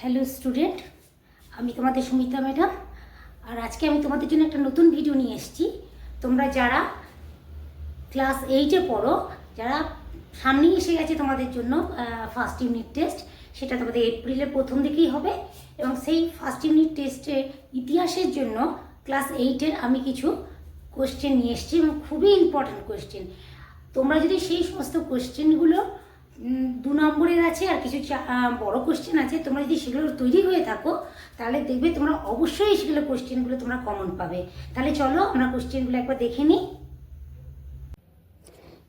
Hello student, আমি তোমাদের Sumita madam. আর আজকে আমি তোমাদের জন্য একটা নতুন ভিডিও নিয়ে এসেছি। তোমরা যারা ক্লাস 8-এ পড়ো, যারা সামনেই এসে গেছে তোমাদের জন্য ফার্স্ট ইউনিট টেস্ট, সেটা তোমাদের এপ্রিলের প্রথম দিকেই হবে। এবং সেই ফার্স্ট ইউনিট টেস্টের ইতিহাসের জন্য ক্লাস 8-এর আমি কিছু কোশ্চেন নিয়ে এসেছি এবং খুবই ইম্পর্ট্যান্ট কোশ্চেন। তোমরা যদি সেই সমস্ত কোশ্চেনগুলো 2 নম্বরের আছে আর কিছু বড় কোশ্চেন আছে, তোমরা যদি সেগুলো তৈরি হয়ে থাকো তাহলে দেখবে তোমরা অবশ্যই সেগুলো কোশ্চেনগুলো তোমরা কমন পাবে। তাহলে চলো আমরা কোশ্চেনগুলো একবার দেখে নিই।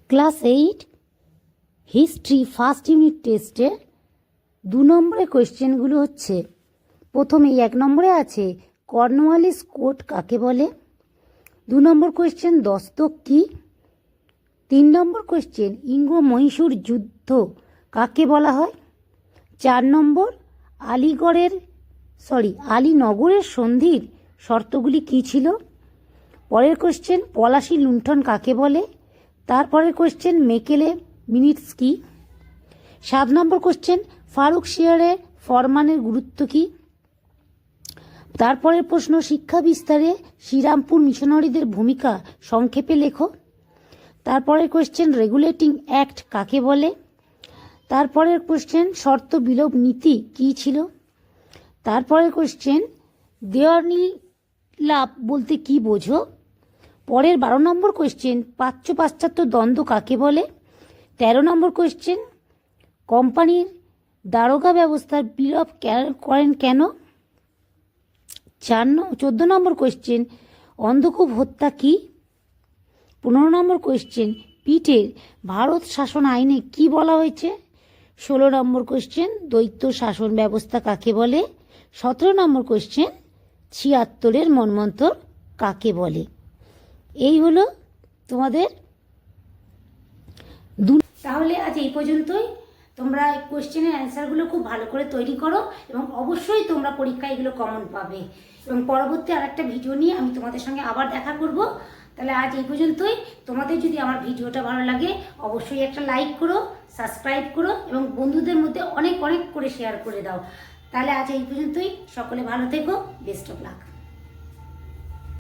ক্লাস 8 হিস্ট্রি ফার্স্ট ইউনিট টেস্টের 2 নম্বরের কোশ্চেনগুলো হচ্ছে, প্রথমে 1 নম্বরে আছে কর্নওয়ালিস কোড কাকে বলে। 2 নম্বর কোশ্চেন দস্তক কি। 3 নম্বর কোশ্চেন ইঙ্গ মহীশূর যুদ্ধ কাকে বলা হয়। 4 নম্বর আলীনগরের সন্ধির শর্তগুলি কী ছিল। পরের কোশ্চেন পলাশী লুণ্ঠন কাকে বলে। তারপরের কোশ্চেন মেকেলে মিনিটস কি। 7 নম্বর কোশ্চেন ফারুকশিয়ারের ফরমানের গুরুত্ব কী। তারপরের প্রশ্ন শিক্ষা বিস্তারে শ্রীরামপুর মিশনারিদের ভূমিকা সংক্ষেপে লেখো। তারপরের কোশ্চেন রেগুলেটিং অ্যাক্ট কাকে বলে। তারপরের কোশ্চেন শর্ত বিলোপ নীতি কী ছিল। তারপরের কোশ্চেন দেওয়ানি লাভ বলতে কী বোঝো। পরের 12 নম্বর কোশ্চেন প্রাচ্য পাশ্চাত্য দ্বন্দ্ব কাকে বলে। 13 নম্বর কোশ্চেন কোম্পানির দারোগা ব্যবস্থার বিলোপ করেন কেন। 14 নম্বর কোশ্চেন অন্ধকূপ হত্যা কী। 15 নম্বর কোশ্চেন পিটের ভারত শাসন আইনে কি বলা হয়েছে। 16 নম্বর কোশ্চেন দ্বৈত শাসন ব্যবস্থা কাকে বলে। 17 নম্বর কোশ্চেন 76-এর মন্বন্তর কাকে বলে। এই হলো তোমাদের তাহলে আজ এই পর্যন্তই। তোমরা এই কোশ্চেনের অ্যান্সারগুলো খুব ভালো করে তৈরি করো এবং অবশ্যই তোমরা পরীক্ষায় এগুলো কমন পাবে। এবং পরবর্তী আরেকটা ভিডিও নিয়ে আমি তোমাদের সঙ্গে আবার দেখা করব। তাহলে আজ এই পর্যন্তই। তোমাদের যদি আমার ভিডিওটা ভালো লাগে অবশ্যই একটা লাইক করো, সাবস্ক্রাইব করো এবং বন্ধুদের মধ্যে অনেক অনেক করে শেয়ার করে দাও। তাহলে আজ এই পর্যন্তই। সকলে ভালো থেকো। Best of luck.